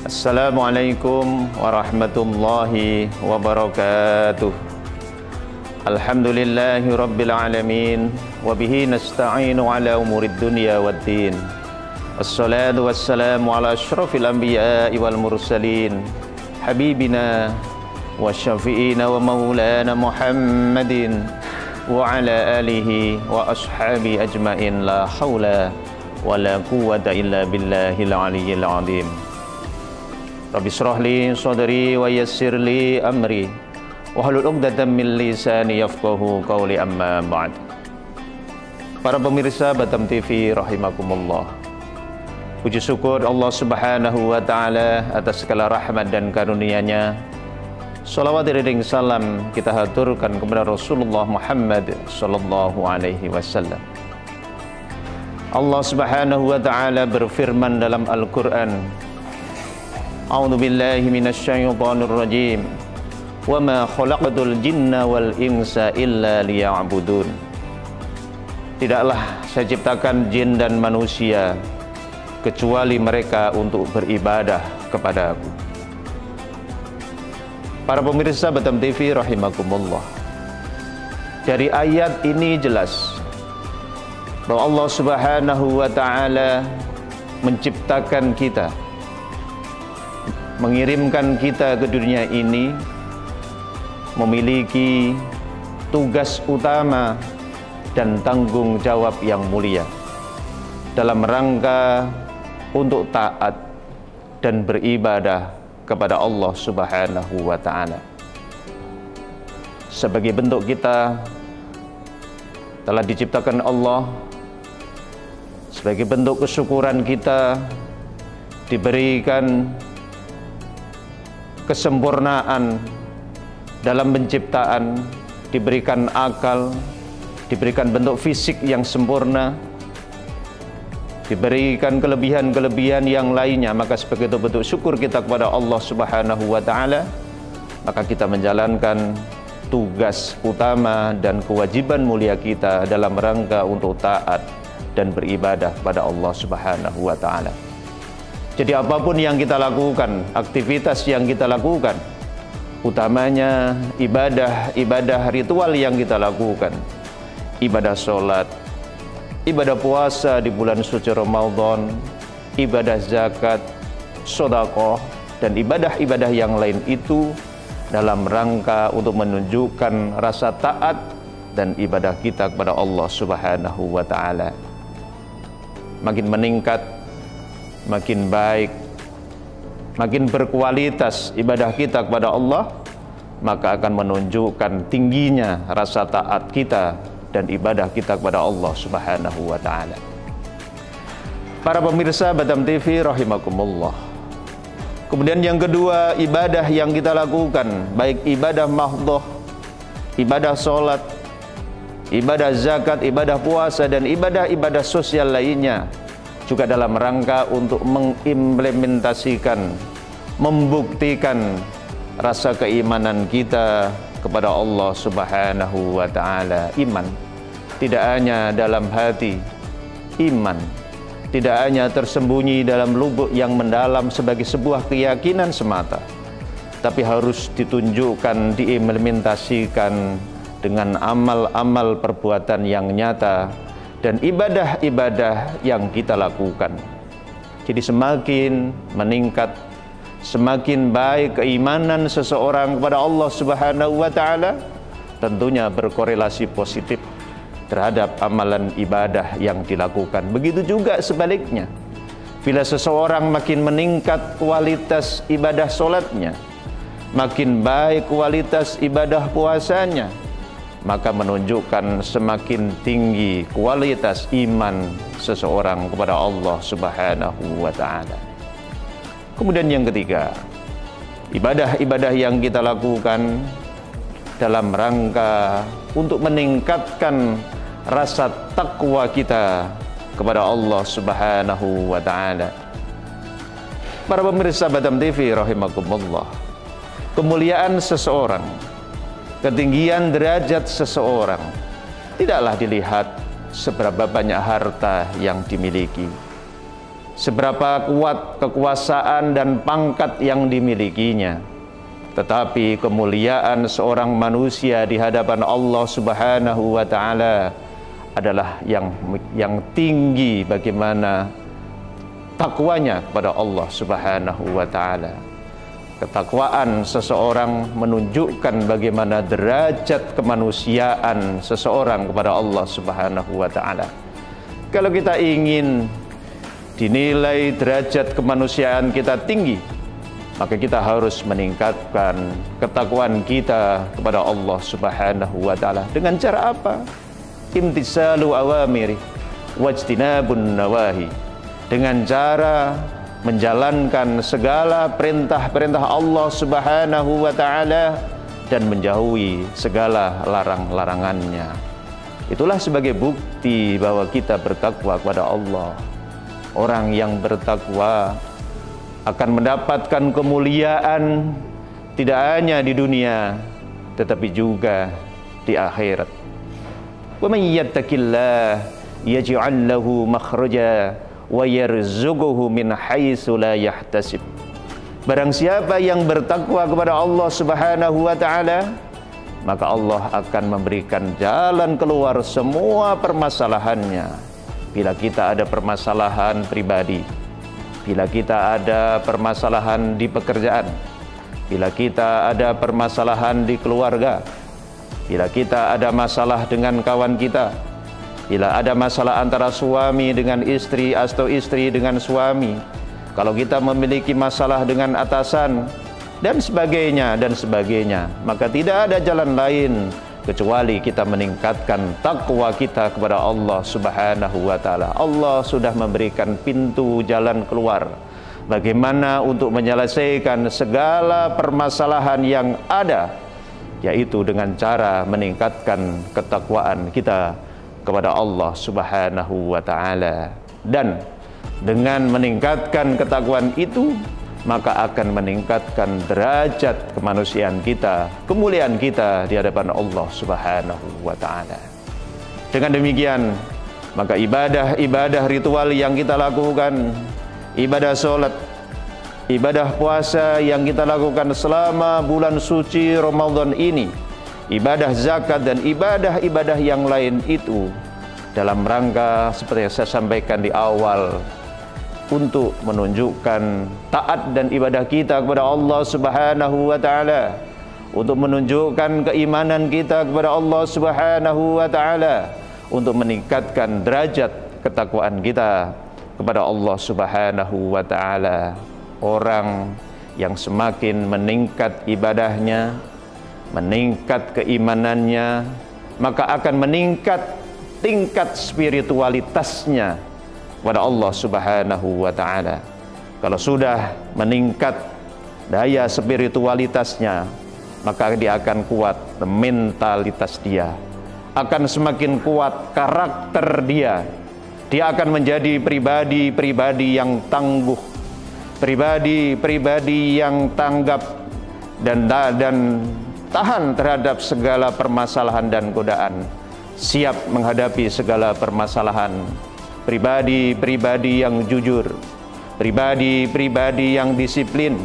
Assalamualaikum warahmatullahi wabarakatuh. Alhamdulillahi rabbil alamin. Wabihi nasta'inu ala umurid dunya waddin. Assalatu wassalamu ala ashrafil anbiya'i wal mursalin. Habibina wa syafi'ina wa maulana Muhammadin wa ala alihi wa ashabi ajmain. La hawla wa la quwwata illa billahil aliyyil azim. Rabbi shrah li sadri wa yassir li amri wahlul 'uqdatam min lisani yafqahu qawli, amma ba'd. Para pemirsa Batam TV rahimakumullah. Puji syukur Allah Subhanahu wa taala atas segala rahmat dan karunia-Nya. Shalawat dan salam kita haturkan kepada Rasulullah Muhammad sallallahu alaihi wasallam. Allah Subhanahu wa taala berfirman dalam Al-Qur'an, A'udzu billahi minasyaitonir rajim. Wa ma khalaqtul jinna wal insa illa liya'budun. Tidaklah saya ciptakan jin dan manusia kecuali mereka untuk beribadah kepada Aku. Para pemirsa Batam TV rahimakumullah. Dari ayat ini jelas bahwa Allah Subhanahu wa taala menciptakan kita, mengirimkan kita ke dunia ini memiliki tugas utama dan tanggung jawab yang mulia dalam rangka untuk taat dan beribadah kepada Allah Subhanahu wa taala. Sebagai bentuk kita telah diciptakan Allah, sebagai bentuk kesyukuran kita diberikan kesempurnaan dalam penciptaan, diberikan akal, diberikan bentuk fisik yang sempurna, diberikan kelebihan-kelebihan yang lainnya. Maka sebagai bentuk syukur kita kepada Allah Subhanahu wa taala, maka kita menjalankan tugas utama dan kewajiban mulia kita dalam rangka untuk taat dan beribadah kepada Allah Subhanahu wa taala. Jadi apapun yang kita lakukan, aktivitas yang kita lakukan, utamanya ibadah ritual yang kita lakukan, ibadah sholat, ibadah puasa di bulan suci Ramadan, ibadah zakat, sedekah, dan ibadah-ibadah yang lain itu dalam rangka untuk menunjukkan rasa taat dan ibadah kita kepada Allah Subhanahu wa taala. Makin meningkat, makin baik, makin berkualitas ibadah kita kepada Allah, maka akan menunjukkan tingginya rasa taat kita dan ibadah kita kepada Allah Subhanahu wa taala. Para pemirsa Batam TV rahimakumullah. Kemudian yang kedua, ibadah yang kita lakukan, baik ibadah mahdhah, ibadah sholat, ibadah zakat, ibadah puasa, dan ibadah-ibadah sosial lainnya, juga dalam rangka untuk mengimplementasikan, membuktikan rasa keimanan kita kepada Allah Subhanahu wa taala. Iman tidak hanya dalam hati, iman tidak hanya tersembunyi dalam lubuk yang mendalam sebagai sebuah keyakinan semata, tapi harus ditunjukkan, diimplementasikan dengan amal-amal perbuatan yang nyata dan ibadah-ibadah yang kita lakukan. Jadi semakin meningkat, semakin baik keimanan seseorang kepada Allah Subhanahu wa taala, tentunya berkorelasi positif terhadap amalan ibadah yang dilakukan. Begitu juga sebaliknya. Bila seseorang makin meningkat kualitas ibadah sholatnya, makin baik kualitas ibadah puasanya, maka menunjukkan semakin tinggi kualitas iman seseorang kepada Allah Subhanahu wa taala. Kemudian yang ketiga, ibadah-ibadah yang kita lakukan dalam rangka untuk meningkatkan rasa takwa kita kepada Allah Subhanahu wa taala. Para pemirsa Batam TV rahimakumullah. Kemuliaan seseorang, ketinggian derajat seseorang tidaklah dilihat seberapa banyak harta yang dimiliki, seberapa kuat kekuasaan dan pangkat yang dimilikinya, tetapi kemuliaan seorang manusia di hadapan Allah Subhanahu wa taala adalah yang tinggi bagaimana takwanya kepada Allah Subhanahu wa taala. Ketakwaan seseorang menunjukkan bagaimana derajat kemanusiaan seseorang kepada Allah Subhanahu wa taala. Kalau kita ingin dinilai derajat kemanusiaan kita tinggi, maka kita harus meningkatkan ketakwaan kita kepada Allah Subhanahu wa taala. Dengan cara apa? Imtisalu awamiri wajtinabun nawahi. Dengan cara menjalankan segala perintah-perintah Allah Subhanahu wa taala dan menjauhi segala larang-larangannya. Itulah sebagai bukti bahwa kita bertakwa kepada Allah. Orang yang bertakwa akan mendapatkan kemuliaan tidak hanya di dunia tetapi juga di akhirat. Wa may yattaqillah yaj'al lahu makhraja wa yarzuquhu min haitsu la yahtasib. Barang siapa yang bertakwa kepada Allah Subhanahu wa taala, maka Allah akan memberikan jalan keluar semua permasalahannya. Bila kita ada permasalahan pribadi, bila kita ada permasalahan di pekerjaan, bila kita ada permasalahan di keluarga, bila kita ada masalah dengan kawan kita, bila ada masalah antara suami dengan istri atau istri dengan suami, kalau kita memiliki masalah dengan atasan dan sebagainya, maka tidak ada jalan lain kecuali kita meningkatkan takwa kita kepada Allah Subhanahu wa taala. Allah sudah memberikan pintu jalan keluar bagaimana untuk menyelesaikan segala permasalahan yang ada, yaitu dengan cara meningkatkan ketakwaan kita kepada Allah Subhanahu wa taala. Dan dengan meningkatkan ketakwaan itu, maka akan meningkatkan derajat kemanusiaan kita, kemuliaan kita di hadapan Allah Subhanahu wa taala. Dengan demikian, maka ibadah-ibadah ritual yang kita lakukan, ibadah salat, ibadah puasa yang kita lakukan selama bulan suci Ramadan ini, ibadah zakat dan ibadah-ibadah yang lain itu dalam rangka seperti yang saya sampaikan di awal, untuk menunjukkan taat dan ibadah kita kepada Allah Subhanahu wa taala, untuk menunjukkan keimanan kita kepada Allah Subhanahu wa taala, untuk meningkatkan derajat ketakwaan kita kepada Allah Subhanahu wa taala. Orang yang semakin meningkat ibadahnya, meningkat keimanannya, maka akan meningkat tingkat spiritualitasnya kepada Allah Subhanahu wa taala. Kalau sudah meningkat daya spiritualitasnya, maka dia akan kuat mentalitas dia, akan semakin kuat karakter dia. Dia akan menjadi pribadi-pribadi yang tangguh, pribadi-pribadi yang tanggap dan tahan terhadap segala permasalahan dan godaan, siap menghadapi segala permasalahan. Pribadi-pribadi yang jujur, pribadi-pribadi yang disiplin,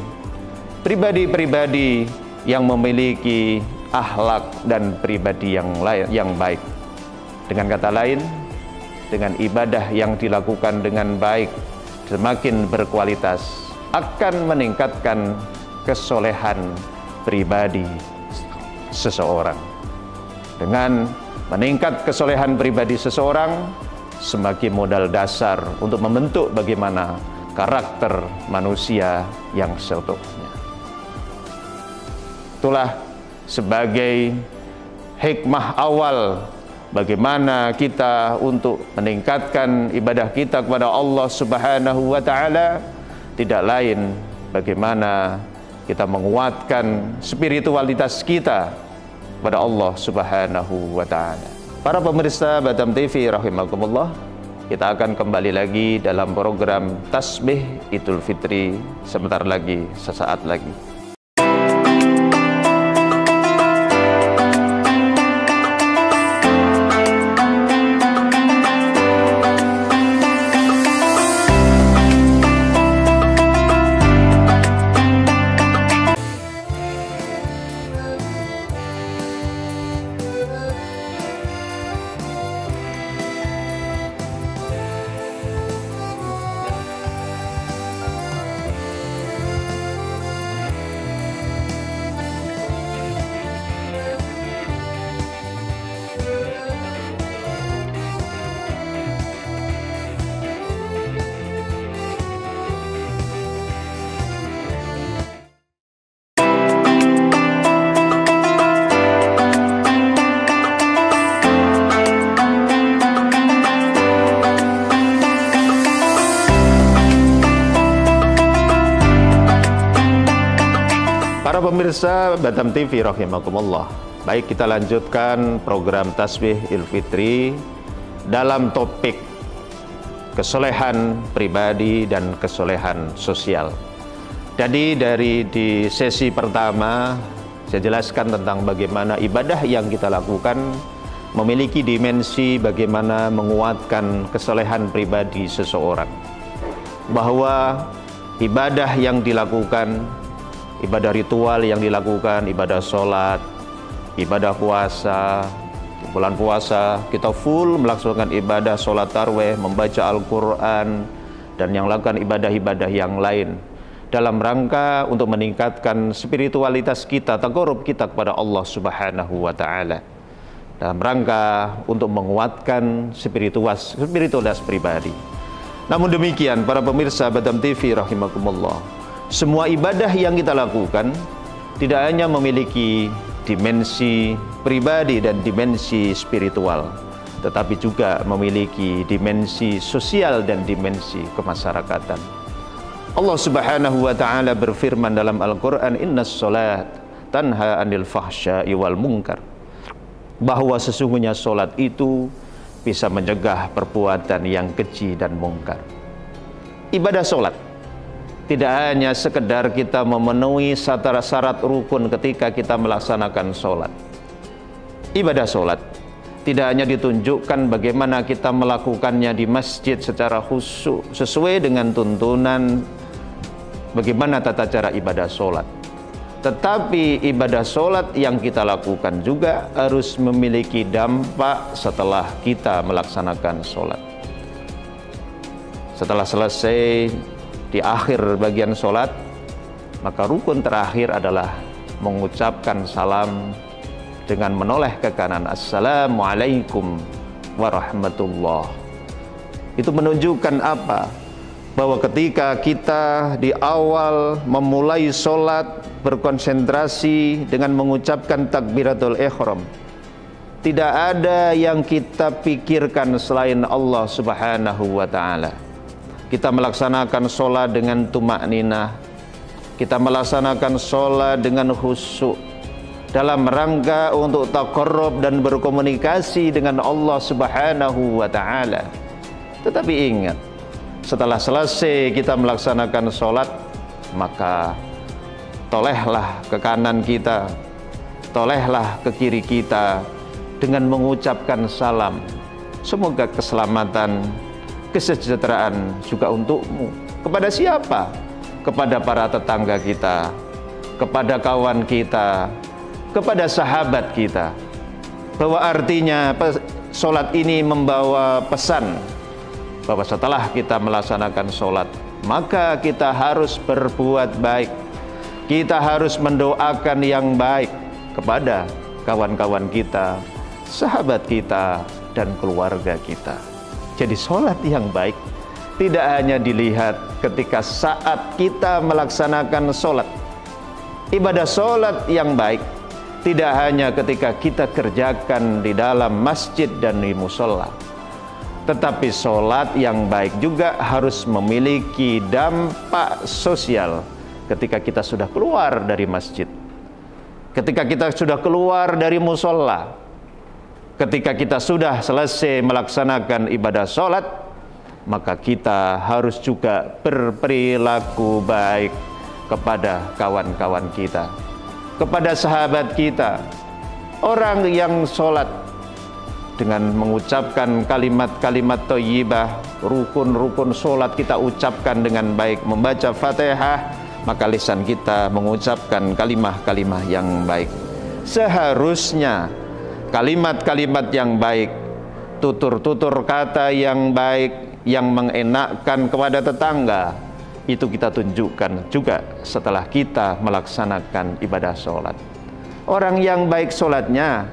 pribadi-pribadi yang memiliki akhlak dan pribadi yang baik. Dengan kata lain, dengan ibadah yang dilakukan dengan baik, semakin berkualitas, akan meningkatkan kesolehan pribadi seseorang. Dengan meningkat kesolehan pribadi seseorang, semakin modal dasar untuk membentuk bagaimana karakter manusia yang seutuhnya. Itulah sebagai hikmah awal bagaimana kita untuk meningkatkan ibadah kita kepada Allah Subhanahu wa taala, tidak lain bagaimana kita menguatkan spiritualitas kita kepada Allah Subhanahu wa taala. Para pemirsa Batam TV rahimakumullah, kita akan kembali lagi dalam program Tasbih Idul Fitri sebentar lagi, sesaat lagi. Para pemirsa Batam TV rahimakumullah. Baik, kita lanjutkan program Tasbih Idul Fitri dalam topik kesolehan pribadi dan kesolehan sosial. Jadi di sesi pertama saya jelaskan tentang bagaimana ibadah yang kita lakukan memiliki dimensi bagaimana menguatkan kesolehan pribadi seseorang. Bahwa ibadah yang dilakukan, ibadah ritual yang dilakukan, ibadah sholat, ibadah puasa, bulan puasa kita full melaksanakan ibadah sholat tarawih, membaca Al-Quran, dan yang lakukan ibadah-ibadah yang lain dalam rangka untuk meningkatkan spiritualitas kita, taqarrub kita kepada Allah Subhanahu wa Ta'ala, dalam rangka untuk menguatkan spiritualitas pribadi. Namun demikian, para pemirsa Batam TV rahimakumullah, semua ibadah yang kita lakukan tidak hanya memiliki dimensi pribadi dan dimensi spiritual, tetapi juga memiliki dimensi sosial dan dimensi kemasyarakatan. Allah Subhanahu wa Ta'ala berfirman dalam Al-Quran, "Innas sholat tanha anil fahsya'i wal munkar," bahwa sesungguhnya sholat itu bisa mencegah perbuatan yang keji dan mungkar. Ibadah sholat tidak hanya sekedar kita memenuhi syarat rukun ketika kita melaksanakan sholat. Ibadah sholat tidak hanya ditunjukkan bagaimana kita melakukannya di masjid secara khusyuk sesuai dengan tuntunan bagaimana tata cara ibadah sholat. Tetapi ibadah sholat yang kita lakukan juga harus memiliki dampak setelah kita melaksanakan sholat. Setelah selesai di akhir bagian sholat, maka rukun terakhir adalah mengucapkan salam dengan menoleh ke kanan. Assalamualaikum warahmatullah. Itu menunjukkan apa? Bahwa ketika kita di awal memulai sholat berkonsentrasi dengan mengucapkan takbiratul ihram, tidak ada yang kita pikirkan selain Allah Subhanahu wa Ta'ala. Kita melaksanakan sholat dengan tumakninah, kita melaksanakan sholat dengan khusyuk dalam rangka untuk taqarrub dan berkomunikasi dengan Allah Subhanahu wa Ta'ala. Tetapi ingat, setelah selesai kita melaksanakan sholat, maka tolehlah ke kanan kita, tolehlah ke kiri kita dengan mengucapkan salam. Semoga keselamatan, kesejahteraan juga untukmu. Kepada siapa? Kepada para tetangga kita, kepada kawan kita, kepada sahabat kita. Bahwa artinya sholat ini membawa pesan bahwa setelah kita melaksanakan sholat, maka kita harus berbuat baik. Kita harus mendoakan yang baik kepada kawan-kawan kita, sahabat kita, dan keluarga kita. Jadi sholat yang baik tidak hanya dilihat ketika saat kita melaksanakan sholat. Ibadah sholat yang baik tidak hanya ketika kita kerjakan di dalam masjid dan di musola. Tetapi sholat yang baik juga harus memiliki dampak sosial ketika kita sudah keluar dari masjid, ketika kita sudah keluar dari musola, ketika kita sudah selesai melaksanakan ibadah sholat, maka kita harus juga berperilaku baik kepada kawan-kawan kita, kepada sahabat kita. Orang yang sholat dengan mengucapkan kalimat-kalimat thayyibah, rukun-rukun sholat kita ucapkan dengan baik, membaca Fatihah, maka lisan kita mengucapkan kalimah-kalimah yang baik. Seharusnya kalimat-kalimat yang baik, tutur-tutur kata yang baik, yang mengenakkan kepada tetangga, itu kita tunjukkan juga setelah kita melaksanakan ibadah sholat. Orang yang baik sholatnya,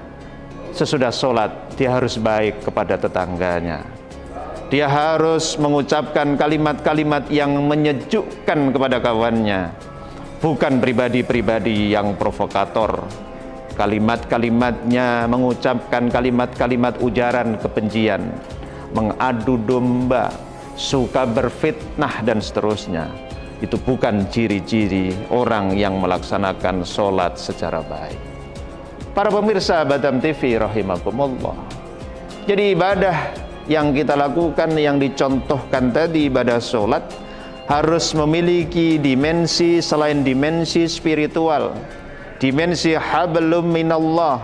sesudah sholat dia harus baik kepada tetangganya. Dia harus mengucapkan kalimat-kalimat yang menyejukkan kepada kawannya, bukan pribadi-pribadi yang provokator. Kalimat-kalimatnya mengucapkan kalimat-kalimat ujaran kebencian, mengadu domba, suka berfitnah dan seterusnya. itu bukan ciri-ciri orang yang melaksanakan sholat secara baik. Para pemirsa Batam TV rahimakumullah. Jadi ibadah yang kita lakukan, yang dicontohkan tadi, ibadah sholat, harus memiliki dimensi selain dimensi spiritual, dimensi hablum minallah,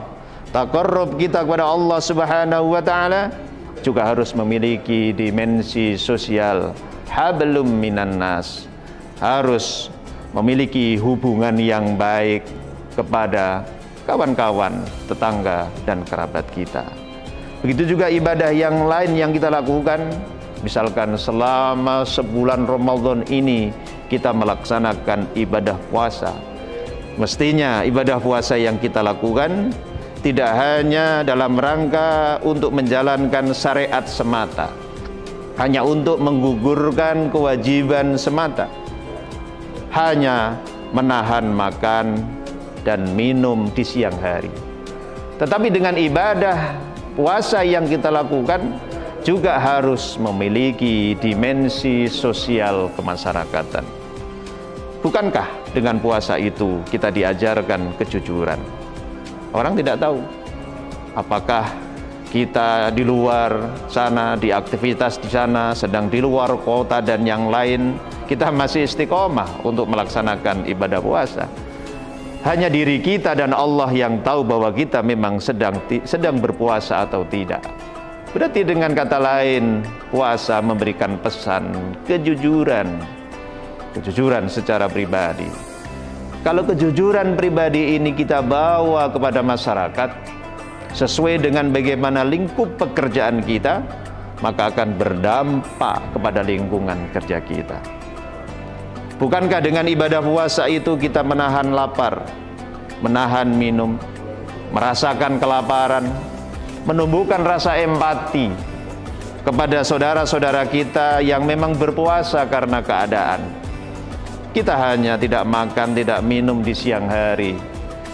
taqarrub kita kepada Allah Subhanahu wa taala, juga harus memiliki dimensi sosial, hablum minan nas, harus memiliki hubungan yang baik kepada kawan-kawan, tetangga dan kerabat kita. Begitu juga ibadah yang lain yang kita lakukan. Misalkan selama sebulan Ramadan ini kita melaksanakan ibadah puasa. Mestinya ibadah puasa yang kita lakukan tidak hanya dalam rangka untuk menjalankan syariat semata, hanya untuk menggugurkan kewajiban semata, hanya menahan makan dan minum di siang hari. Tetapi dengan ibadah puasa yang kita lakukan juga harus memiliki dimensi sosial kemasyarakatan. Bukankah dengan puasa itu kita diajarkan kejujuran? Orang tidak tahu apakah kita di luar sana, di aktivitas di sana, sedang di luar kota dan yang lain, kita masih istiqomah untuk melaksanakan ibadah puasa. Hanya diri kita dan Allah yang tahu bahwa kita memang sedang berpuasa atau tidak. Berarti dengan kata lain, puasa memberikan pesan kejujuran, kejujuran secara pribadi. Kalau kejujuran pribadi ini kita bawa kepada masyarakat sesuai dengan bagaimana lingkup pekerjaan kita, maka akan berdampak kepada lingkungan kerja kita. Bukankah dengan ibadah puasa itu kita menahan lapar, menahan minum, merasakan kelaparan, menumbuhkan rasa empati kepada saudara-saudara kita yang memang berpuasa karena keadaan. Kita hanya tidak makan, tidak minum di siang hari,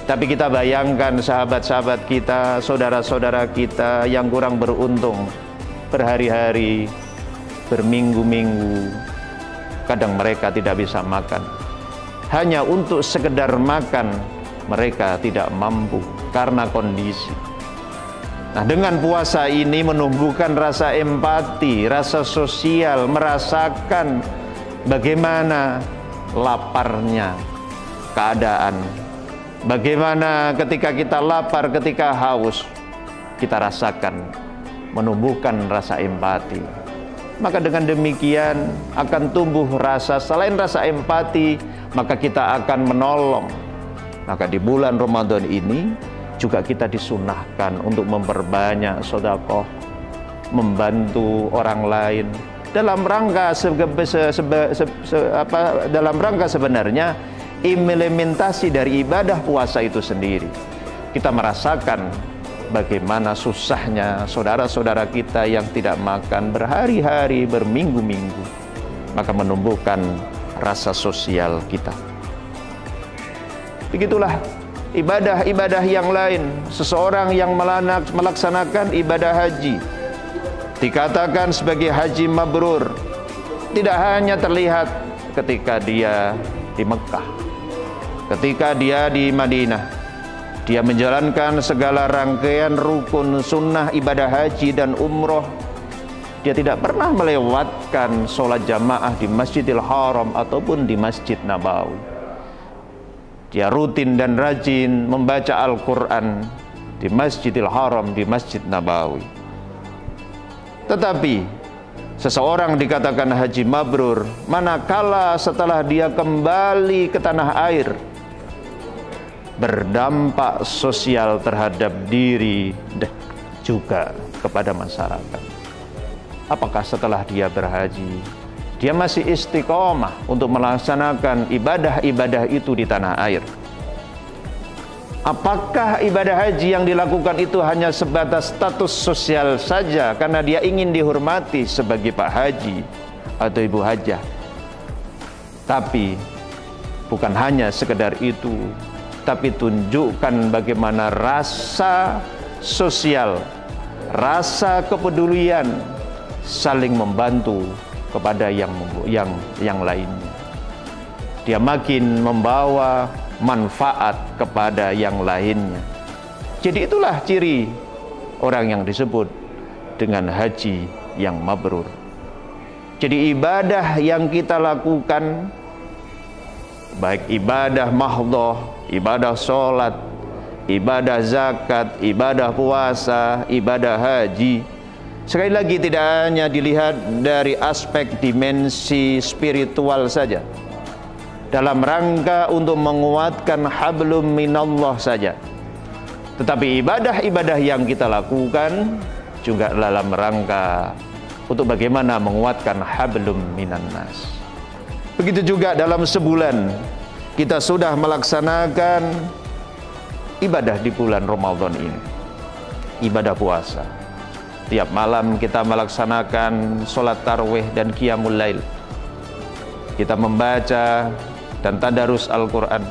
tapi kita bayangkan sahabat-sahabat kita, saudara-saudara kita yang kurang beruntung, berhari-hari, berminggu-minggu, kadang mereka tidak bisa makan. Hanya untuk sekedar makan, mereka tidak mampu karena kondisi. Nah, dengan puasa ini menumbuhkan rasa empati, rasa sosial, merasakan bagaimana laparnya keadaan. Bagaimana ketika kita lapar, ketika haus, kita rasakan, menumbuhkan rasa empati. Maka dengan demikian akan tumbuh rasa, selain rasa empati, maka kita akan menolong. Maka di bulan Ramadan ini juga kita disunahkan untuk memperbanyak sedekah, membantu orang lain dalam rangka sebenarnya implementasi dari ibadah puasa itu sendiri. Kita merasakan bagaimana susahnya saudara-saudara kita yang tidak makan berhari-hari, berminggu-minggu, maka menumbuhkan rasa sosial kita. Begitulah ibadah-ibadah yang lain. Seseorang yang melaksanakan ibadah haji dikatakan sebagai haji mabrur, tidak hanya terlihat ketika dia di Mekah, ketika dia di Madinah, dia menjalankan segala rangkaian rukun sunnah ibadah haji dan umroh. Dia tidak pernah melewatkan sholat jamaah di Masjidil Haram ataupun di Masjid Nabawi. Dia rutin dan rajin membaca Al-Quran di Masjidil Haram, di Masjid Nabawi. Tetapi seseorang dikatakan haji mabrur manakala setelah dia kembali ke tanah air, berdampak sosial terhadap diri dan juga kepada masyarakat. Apakah setelah dia berhaji, dia masih istiqomah untuk melaksanakan ibadah-ibadah itu di tanah air? Apakah ibadah haji yang dilakukan itu hanya sebatas status sosial saja karena dia ingin dihormati sebagai Pak Haji atau Ibu Hajah? Tapi bukan hanya sekedar itu, tapi tunjukkan bagaimana rasa sosial, rasa kepedulian, saling membantu kepada yang lainnya. dia makin membawa manfaat kepada yang lainnya. Jadi itulah ciri orang yang disebut dengan haji yang mabrur. Jadi ibadah yang kita lakukan, baik ibadah mahdhah, ibadah sholat, ibadah zakat, ibadah puasa, ibadah haji, sekali lagi tidak hanya dilihat dari aspek dimensi spiritual saja, dalam rangka untuk menguatkan hablum minallah saja, tetapi ibadah-ibadah yang kita lakukan juga dalam rangka untuk bagaimana menguatkan hablum minannas. Begitu juga dalam sebulan kita sudah melaksanakan ibadah di bulan Ramadan ini, ibadah puasa. Tiap malam kita melaksanakan sholat tarawih dan qiyamul lail. Kita membaca dan tadarus Al-Quran.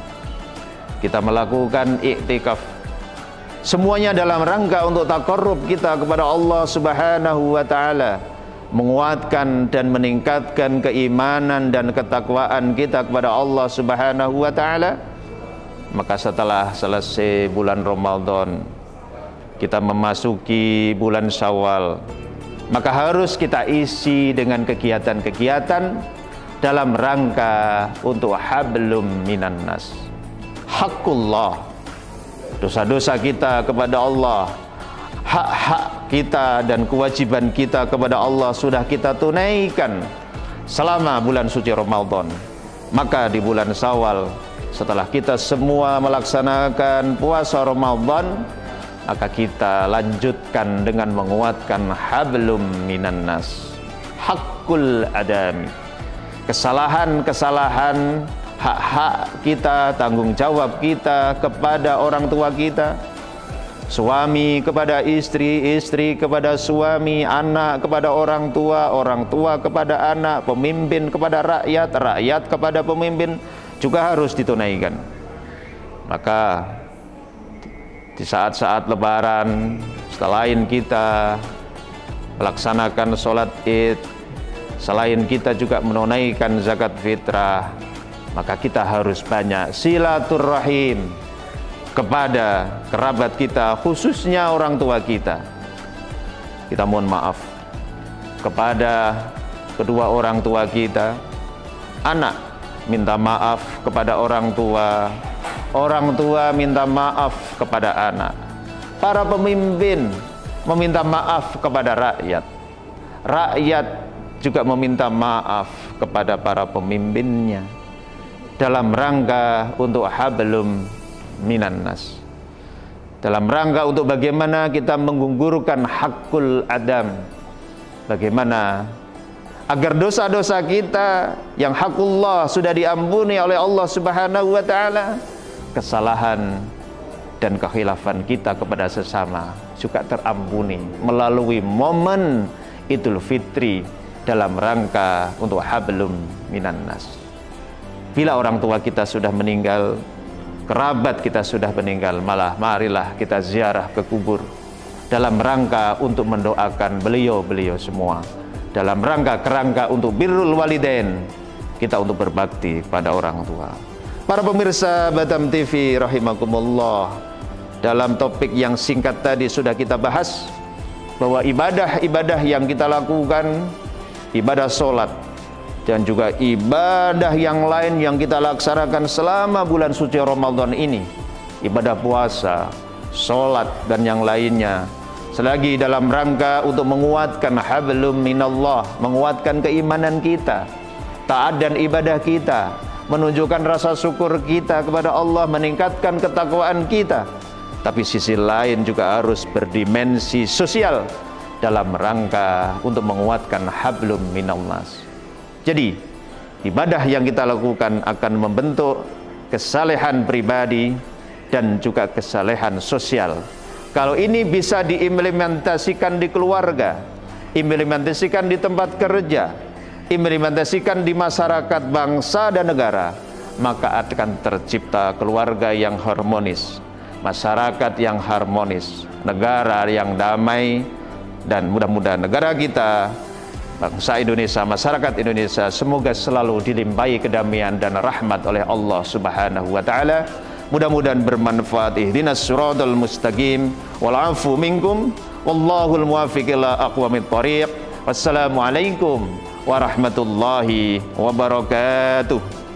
Kita melakukan iktikaf. Semuanya dalam rangka untuk taqarrub kita kepada Allah Subhanahu wa ta'ala, menguatkan dan meningkatkan keimanan dan ketakwaan kita kepada Allah Subhanahu wa ta'ala. Maka setelah selesai bulan Ramadan, kita memasuki bulan Syawal, maka harus kita isi dengan kegiatan-kegiatan dalam rangka untuk hablum minannas. Haqqullah, dosa-dosa kita kepada Allah, hak-hak kita dan kewajiban kita kepada Allah sudah kita tunaikan selama bulan suci Ramadan. Maka di bulan Syawal, setelah kita semua melaksanakan puasa Ramadan, maka kita lanjutkan dengan menguatkan hablum minannas, haqqul adami, kesalahan-kesalahan, hak-hak kita, tanggung jawab kita kepada orang tua kita, suami kepada istri, istri kepada suami, anak kepada orang tua kepada anak, pemimpin kepada rakyat, rakyat kepada pemimpin, juga harus ditunaikan. Maka di saat-saat Lebaran, selain kita melaksanakan sholat Id, selain kita juga menunaikan zakat fitrah, maka kita harus banyak silaturrahim kepada kerabat kita, khususnya orang tua kita. Kita mohon maaf kepada kedua orang tua kita, anak minta maaf kepada orang tua minta maaf kepada anak, para pemimpin meminta maaf kepada rakyat, rakyat juga meminta maaf kepada para pemimpinnya, dalam rangka untuk hablum minannas, dalam rangka untuk bagaimana kita menggugurkan hakul adam, bagaimana agar dosa-dosa kita yang hakullah sudah diampuni oleh Allah Subhanahu wa ta'ala, kesalahan dan kekhilafan kita kepada sesama juga terampuni melalui momen Idul Fitri dalam rangka untuk hablum minannas. Bila orang tua kita sudah meninggal, kerabat kita sudah meninggal, malah marilah kita ziarah ke kubur dalam rangka untuk mendoakan beliau-beliau semua, dalam kerangka untuk birrul walidain, kita untuk berbakti pada orang tua. Para pemirsa Batam TV rahimakumullah, dalam topik yang singkat tadi sudah kita bahas bahwa ibadah-ibadah yang kita lakukan, ibadah sholat dan juga ibadah yang lain yang kita laksanakan selama bulan suci Ramadan ini, ibadah puasa, sholat dan yang lainnya, selagi dalam rangka untuk menguatkan hablum minallah, menguatkan keimanan kita, taat dan ibadah kita, menunjukkan rasa syukur kita kepada Allah, meningkatkan ketakwaan kita. Tapi sisi lain juga harus berdimensi sosial dalam rangka untuk menguatkan hablum minallas. Jadi ibadah yang kita lakukan akan membentuk kesalehan pribadi dan juga kesalehan sosial. Kalau ini bisa diimplementasikan di keluarga, implementasikan di tempat kerja, implementasikan di masyarakat, bangsa dan negara, maka akan tercipta keluarga yang harmonis, masyarakat yang harmonis, negara yang damai, dan mudah-mudahan negara kita bangsa Indonesia, masyarakat Indonesia semoga selalu dilimpahi kedamaian dan rahmat oleh Allah Subhanahu wa taala. Mudah-mudahan bermanfaat. Ihdinas siratal mustaqim wal afu minkum wallahul muwaffiq ila aqwamit thoriq. Wassalamualaikum warahmatullahi wabarakatuh.